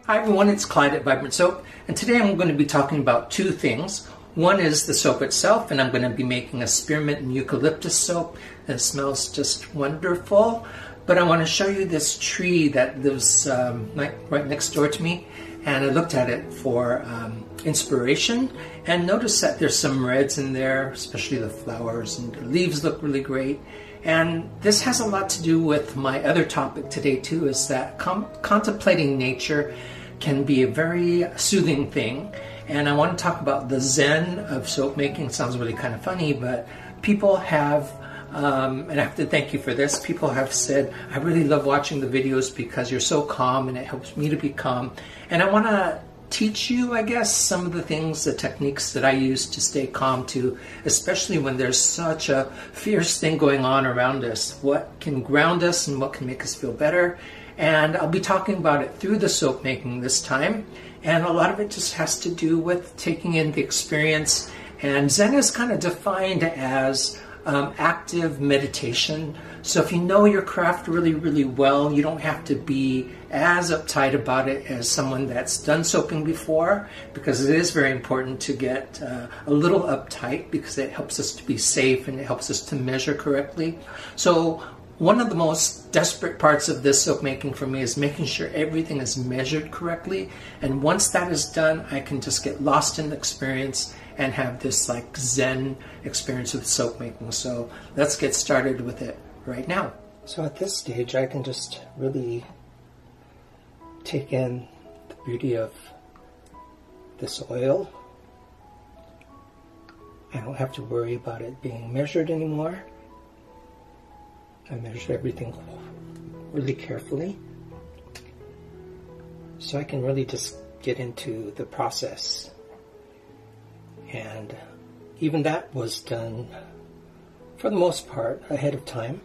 Hi everyone, it's Clyde at Vibrant Soap, and today I'm going to be talking about two things. One is the soap itself, and I'm going to be making a Spearmint Eucalyptus soap that smells just wonderful. But I want to show you this tree that lives right next door to me, and I looked at it for inspiration and noticed that there's some reds in there, especially the flowers, and the leaves look really great. And this has a lot to do with my other topic today too, is that contemplating nature can be a very soothing thing. And I want to talk about the zen of soap making. It sounds really kind of funny, but people have, and I have to thank you for this, people have said, I really love watching the videos because you're so calm and it helps me to be calm. And I want to teach you, I guess, some of the things, the techniques that I use to stay calm too, especially when there's such a fierce thing going on around us. What can ground us and what can make us feel better. And I'll be talking about it through the soap making this time. And a lot of it just has to do with taking in the experience. And Zen is kind of defined as active meditation. So if you know your craft really, really well, you don't have to be as uptight about it as someone that's done soaping before, because it is very important to get a little uptight because it helps us to be safe and it helps us to measure correctly. So one of the most desperate parts of this soap making for me is making sure everything is measured correctly. And once that is done, I can just get lost in the experience and have this like Zen experience with soap making. So let's get started with it right now. So at this stage, I can just really take in the beauty of this oil. I don't have to worry about it being measured anymore. I measure everything really carefully, so I can really just get into the process. And even that was done, for the most part, ahead of time.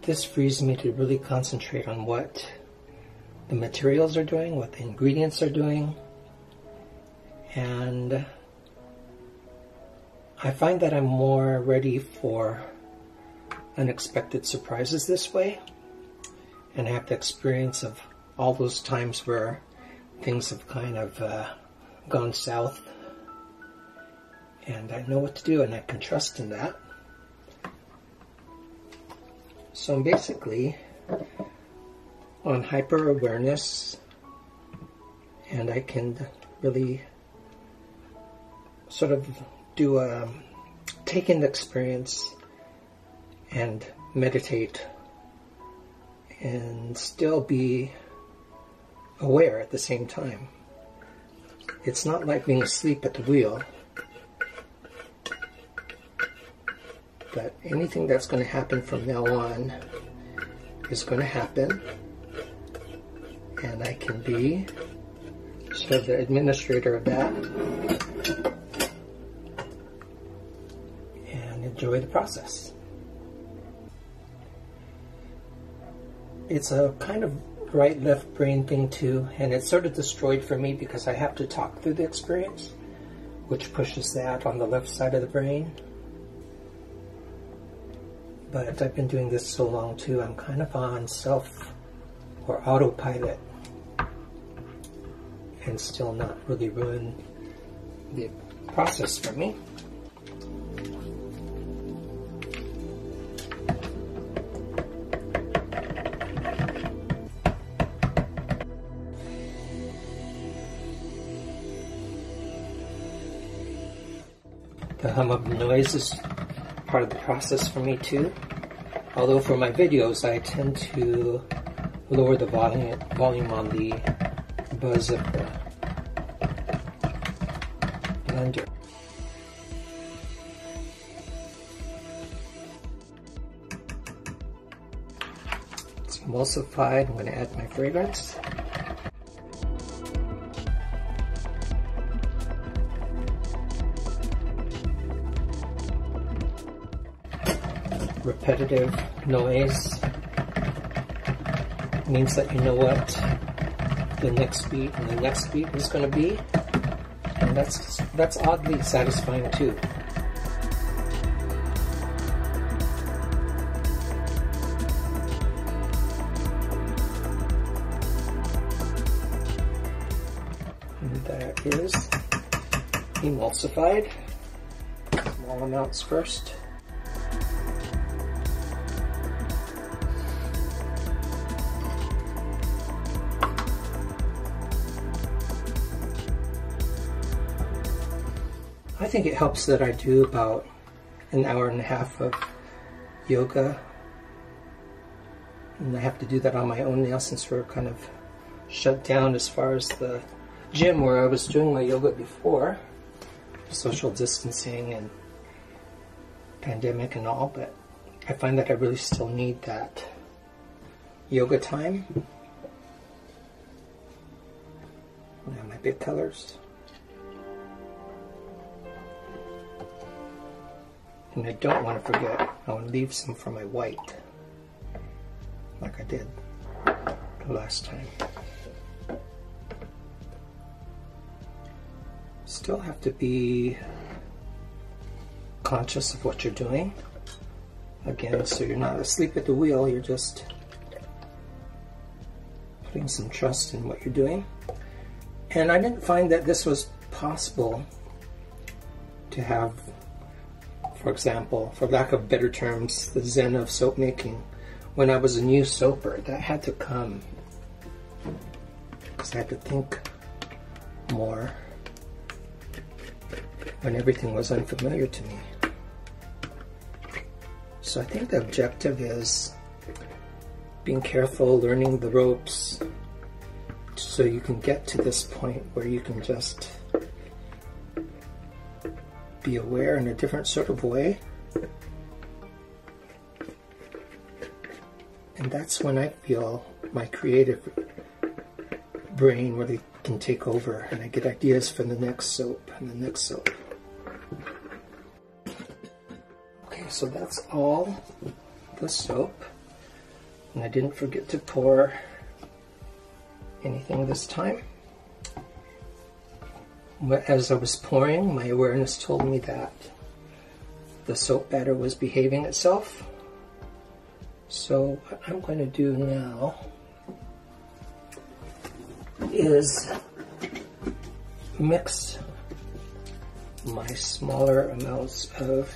This frees me to really concentrate on what the materials are doing, what the ingredients are doing, and I find that I'm more ready for unexpected surprises this way, and I have the experience of all those times where things have kind of gone south, and I know what to do and I can trust in that. So I'm basically on hyper awareness, and I can really sort of do a take in the experience and meditate and still be aware at the same time. It's not like being asleep at the wheel, but anything that's going to happen from now on is going to happen, and I can be sort of the administrator of that and enjoy the process. It's a kind of right-left brain thing too, and it's sort of destroyed for me because I have to talk through the experience, which pushes that on the left side of the brain. But I've been doing this so long too, I'm kind of on self or autopilot and still not really ruin the process for me. The hum of the noise is part of the process for me too. Although for my videos I tend to lower the volume on the buzz of the blender. It's emulsified. I'm going to add my fragrance. Repetitive noise means that you know what the next beat and the next beat is going to be, and that's oddly satisfying too. is emulsified. Small amounts first. I think it helps that I do about an hour and a half of yoga, and I have to do that on my own now since we're kind of shut down as far as the gym where I was doing my yoga before, social distancing and pandemic and all, but I find that I really still need that yoga time. Now my big colors. And I don't want to forget, I want to leave some for my white, like I did the last time. Still have to be conscious of what you're doing. Again, so you're not asleep at the wheel, you're just putting some trust in what you're doing. And I didn't find that this was possible to have, for example, for lack of better terms, the zen of soap making when I was a new soaper. That had to come because I had to think more when everything was unfamiliar to me. So I think the objective is being careful, learning the ropes, so you can get to this point where you can just be aware in a different sort of way. And that's when I feel my creative brain really can take over and I get ideas for the next soap and the next soap. Okay, so that's all the soap. And I didn't forget to pour anything this time. As I was pouring, my awareness told me that the soap batter was behaving itself. So what I'm going to do now is mix my smaller amounts of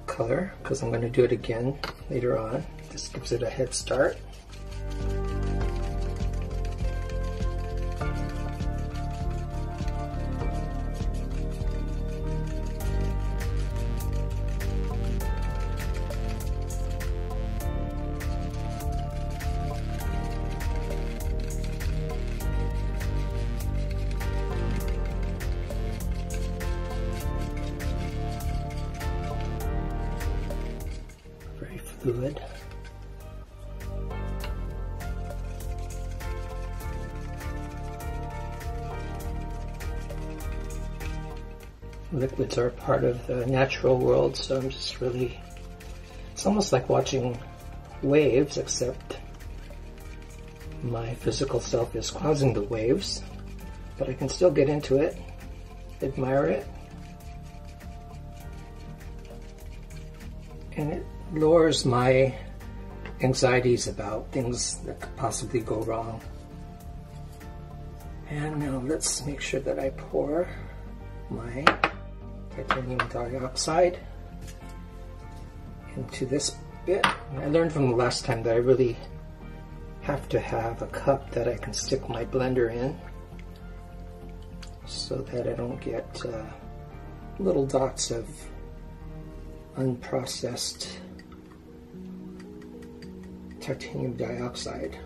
color, because I'm going to do it again later on. This gives it a head start. Fluid. Liquids are a part of the natural world, so I'm just really, it's almost like watching waves, except my physical self is causing the waves, but I can still get into it, admire it, and it lowers my anxieties about things that could possibly go wrong. And now let's make sure that I pour my titanium dioxide into this bit. And I learned from the last time that I really have to have a cup that I can stick my blender in so that I don't get little dots of unprocessed titanium dioxide.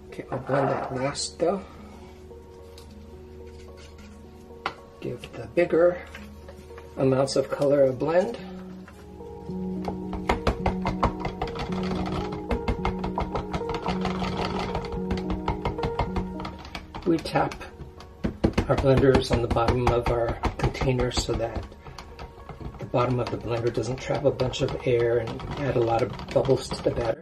Okay, I'll blend that last though. Give the bigger amounts of color a blend. We tap our blenders on the bottom of our container so that the bottom of the blender doesn't trap a bunch of air and add a lot of bubbles to the batter.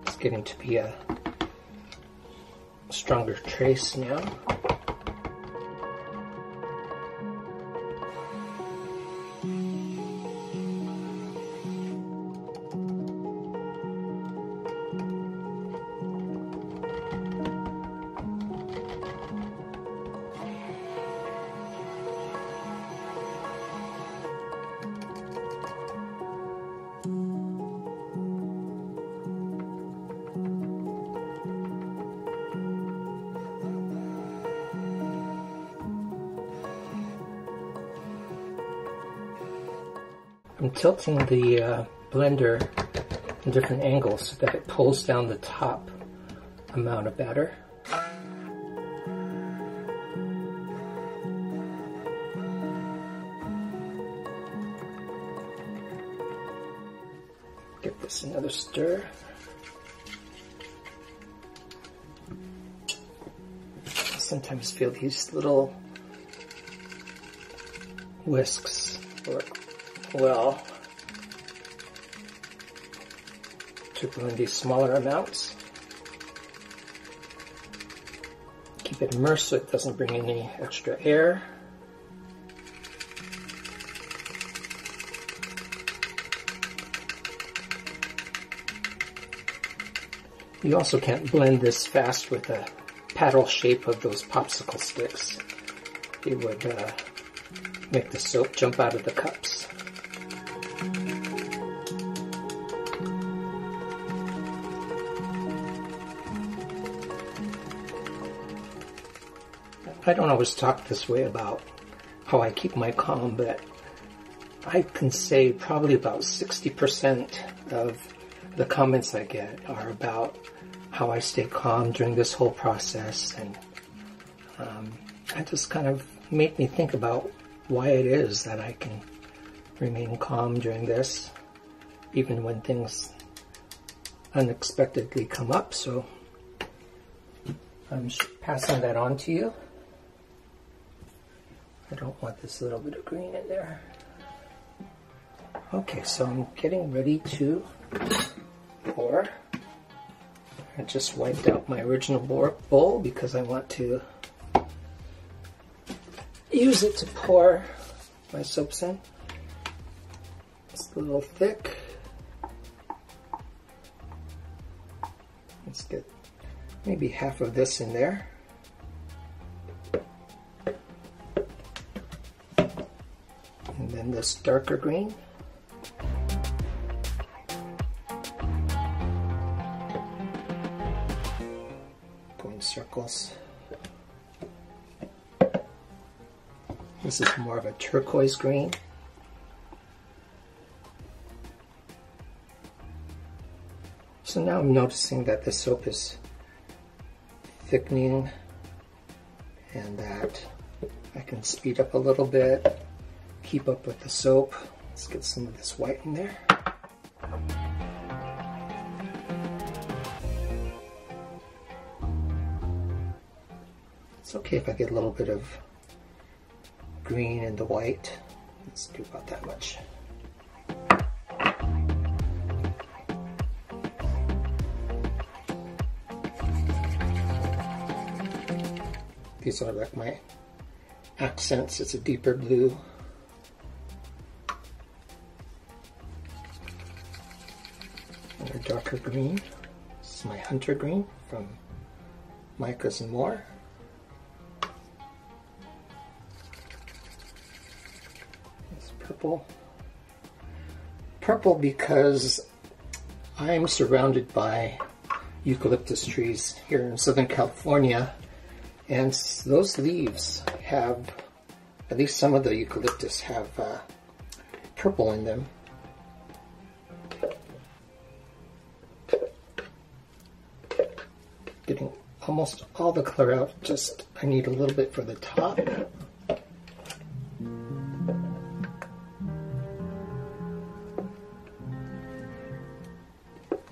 It's getting to be a stronger trace now. I'm tilting the blender in different angles so that it pulls down the top amount of batter. Give this another stir. I sometimes feel these little whisks work well to blend these smaller amounts. Keep it immersed so it doesn't bring any extra air. You also can't blend this fast with a paddle shape of those popsicle sticks. It would make the soap jump out of the cups. I don't always talk this way about how I keep my calm, but I can say probably about 60% of the comments I get are about how I stay calm during this whole process, and it just kind of made me think about why it is that I can remain calm during this, even when things unexpectedly come up. So I'm passing that on to you. I don't want this little bit of green in there. Okay, so I'm getting ready to pour. I just wiped out my original bowl because I want to use it to pour my soaps in. It's a little thick. Let's get maybe half of this in there. And then this darker green. Circles. This is more of a turquoise green. So now I'm noticing that the soap is thickening and that I can speed up a little bit, keep up with the soap. Let's get some of this white in there. It's okay if I get a little bit of green in the white. Let's do about that much. These are like my accents. It's a deeper blue. And a darker green. This is my hunter green from Micah's and More. Purple because I'm surrounded by eucalyptus trees here in Southern California, and those leaves have, at least some of the eucalyptus have purple in them. Getting almost all the color out, just I need a little bit for the top.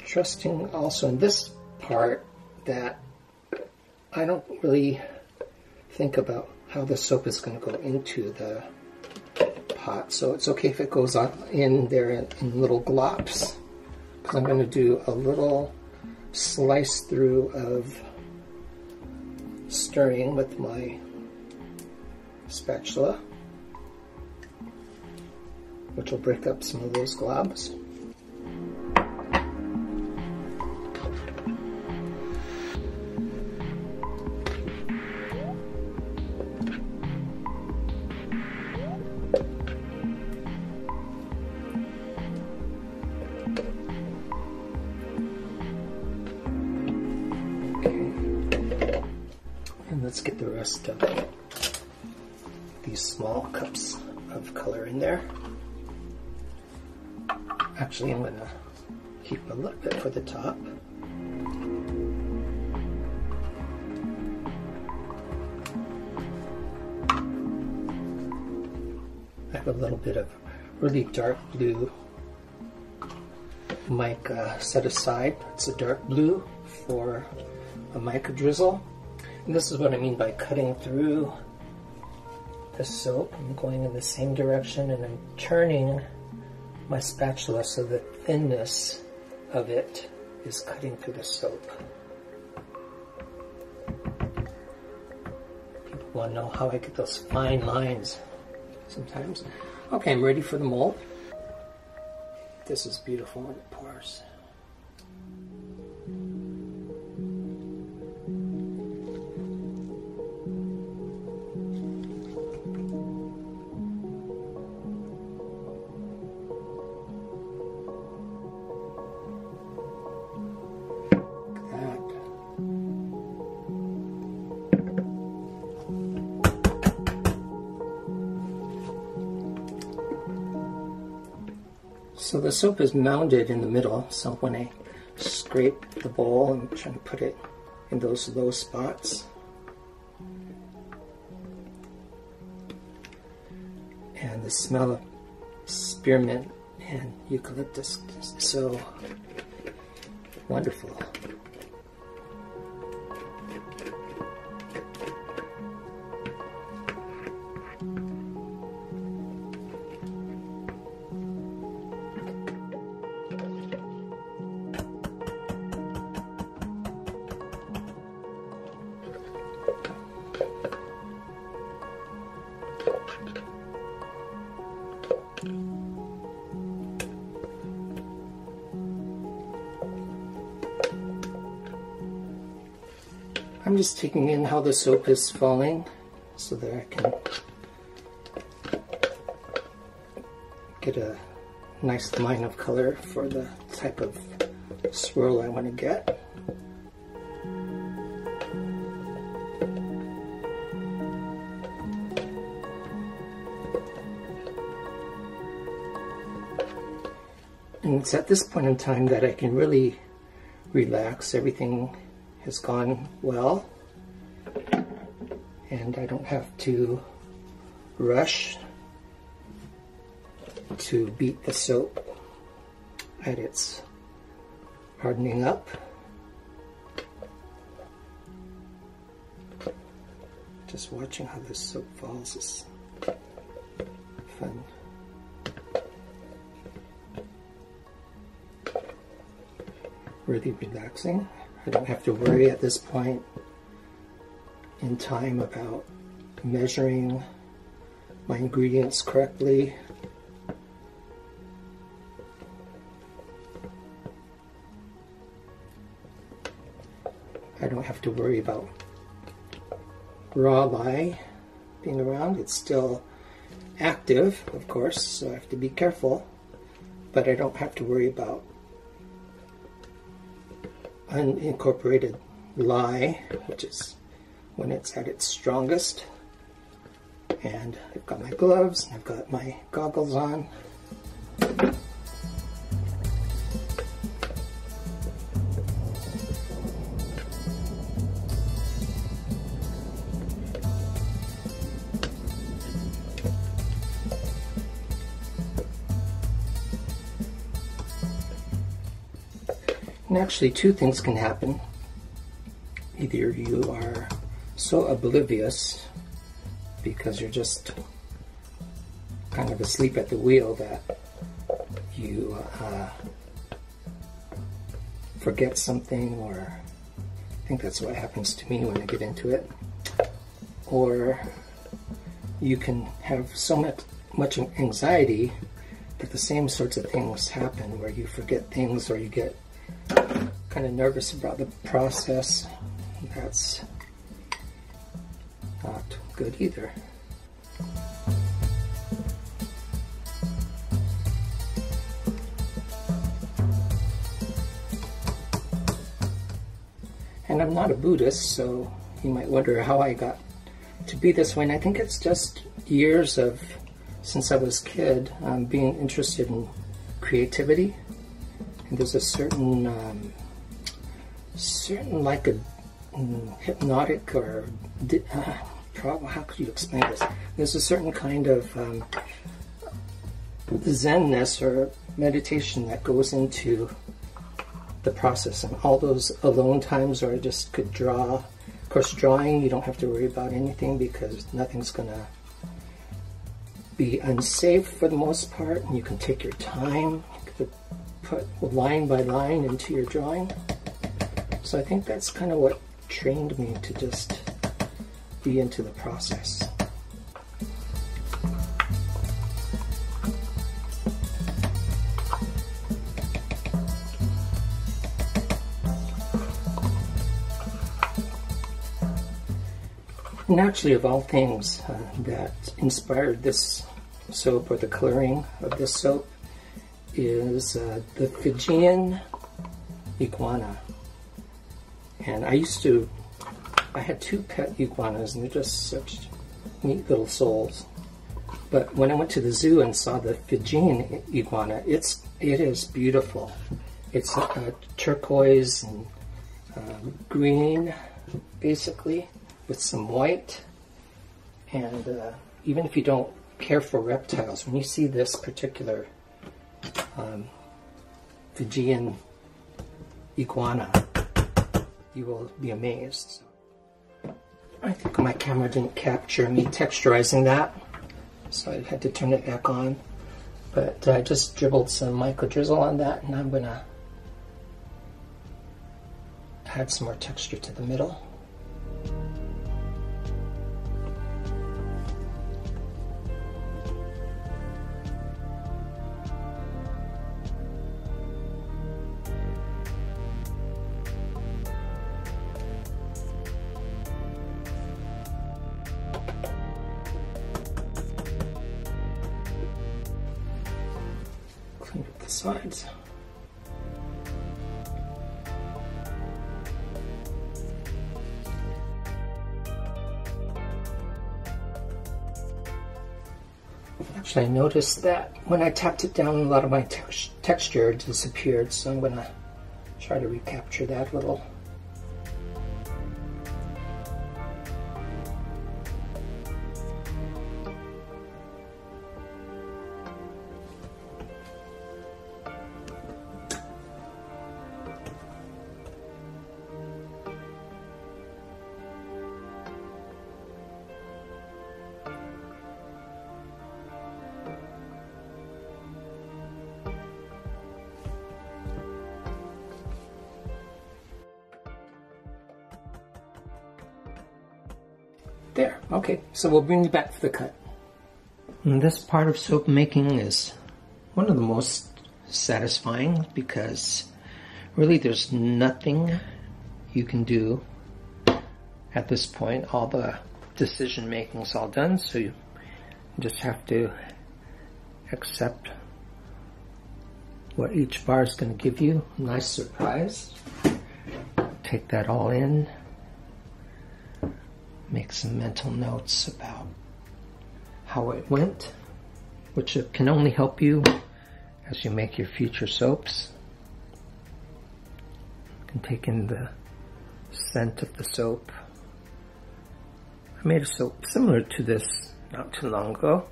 Trusting also in this part that I don't really think about how the soap is going to go into the pot, so it's okay if it goes on in there in little glops, because I'm going to do a little slice through of stirring with my spatula, which will break up some of those globs. Let's get the rest of these small cups of color in there. Actually, I'm going to keep a little bit for the top. I have a little bit of really dark blue mica set aside. It's a dark blue for a mica drizzle. And this is what I mean by cutting through the soap. I'm going in the same direction and I'm turning my spatula so the thinness of it is cutting through the soap. People want to know how I get those fine lines sometimes. Okay, I'm ready for the mold. This is beautiful when it pours. So the soap is mounded in the middle, so when I scrape the bowl, I'm trying to put it in those low spots. And the smell of spearmint and eucalyptus is so wonderful. I'm just taking in how the soap is falling so that I can get a nice line of color for the type of swirl I want to get. And it's at this point in time that I can really relax. Everything has gone well, and I don't have to rush to beat the soap at its hardening up. Just watching how this soap falls is fun. Really relaxing. I don't have to worry at this point in time about measuring my ingredients correctly. I don't have to worry about raw lye being around. It's still active, of course, so I have to be careful, but I don't have to worry about unincorporated lye, which is when it's at its strongest. And I've got my gloves, and I've got my goggles on. And actually, two things can happen. Either you are so oblivious because you're just kind of asleep at the wheel that you forget something, or I think that's what happens to me when I get into it. Or you can have so much anxiety that the same sorts of things happen, where you forget things or you get kind of nervous about the process. That's not good either. And I'm not a Buddhist, so you might wonder how I got to be this way. And I think it's just years of, since I was a kid, being interested in creativity, and there's a certain like a hypnotic or how could you explain this? There's a certain kind of zenness or meditation that goes into the process, and all those alone times where I just could draw. Of course, drawing, you don't have to worry about anything because nothing's gonna be unsafe for the most part, and you can take your time. You could put line by line into your drawing. So I think that's kind of what trained me to just be into the process. And actually, of all things that inspired this soap, or the coloring of this soap, is the Fijian iguana. And I had two pet iguanas, and they're just such neat little souls. But when I went to the zoo and saw the Fijian iguana, it is beautiful. It's turquoise and green, basically, with some white. And even if you don't care for reptiles, when you see this particular Fijian iguana, you will be amazed. I think my camera didn't capture me texturizing that, so I had to turn it back on. But I just dribbled some micro drizzle on that, and I'm gonna add some more texture to the middle. Clean up the sides. Actually, I noticed that when I tapped it down, a lot of my texture disappeared, so I'm going to try to recapture that a little. There, okay, so we'll bring you back for the cut. And this part of soap making is one of the most satisfying because really there's nothing you can do at this point. All the decision making is all done, so you just have to accept what each bar is going to give you. Nice surprise. Take that all in. Make some mental notes about how it went, which can only help you as you make your future soaps. You can take in the scent of the soap. I made a soap similar to this not too long ago,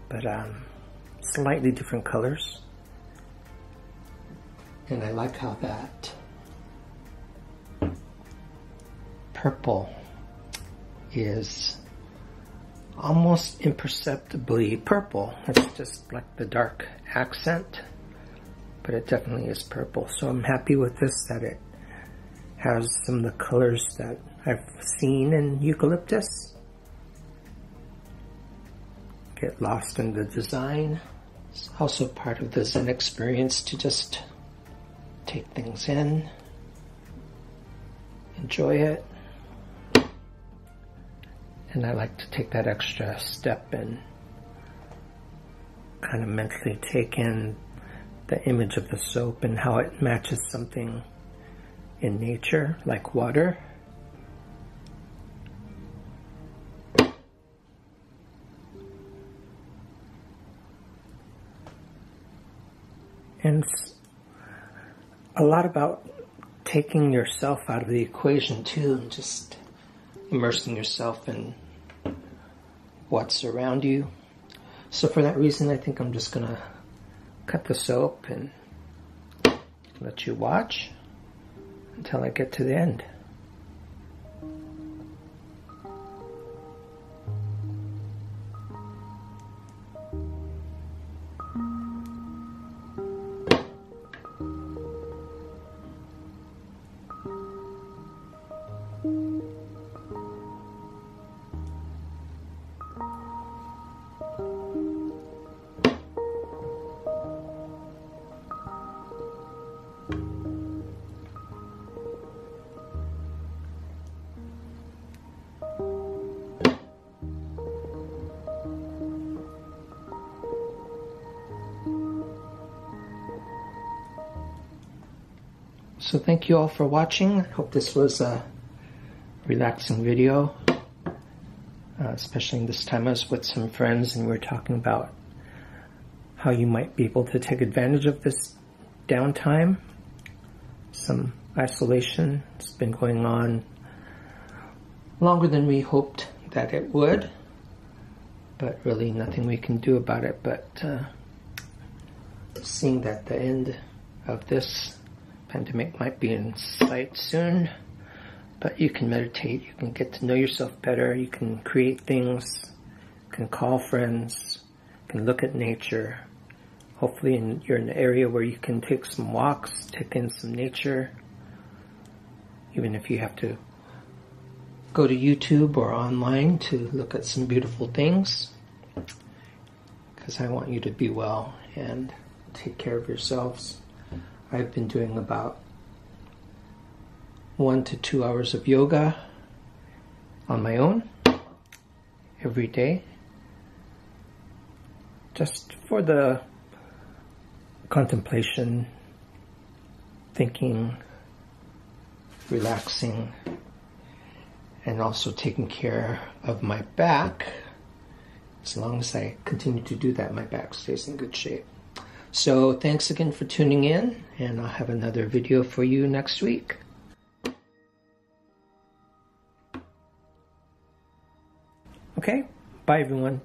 but slightly different colors. And I like how that purple is almost imperceptibly purple. It's just like the dark accent, but it definitely is purple. So I'm happy with this, that it has some of the colors that I've seen in eucalyptus. Get lost in the design. It's also part of the Zen experience to just take things in, enjoy it. And I like to take that extra step and kind of mentally take in the image of the soap and how it matches something in nature, like water. And it's a lot about taking yourself out of the equation too, and just immersing yourself in what's around you. So for that reason, I think I'm just gonna cut the soap and let you watch until I get to the end. So thank you all for watching. I hope this was a relaxing video, especially this time I was with some friends and we were talking about how you might be able to take advantage of this downtime. Some isolation has been going on longer than we hoped that it would, but really nothing we can do about it. But seeing that the end of this pandemic might be in sight soon, but you can meditate, you can get to know yourself better, you can create things, you can call friends, you can look at nature. Hopefully you're in an area where you can take some walks, take in some nature, even if you have to go to YouTube or online to look at some beautiful things, because I want you to be well and take care of yourselves. I've been doing about 1 to 2 hours of yoga on my own every day, just for the contemplation, thinking, relaxing, and also taking care of my back. As long as I continue to do that, my back stays in good shape. So thanks again for tuning in, and I'll have another video for you next week. Okay, bye everyone.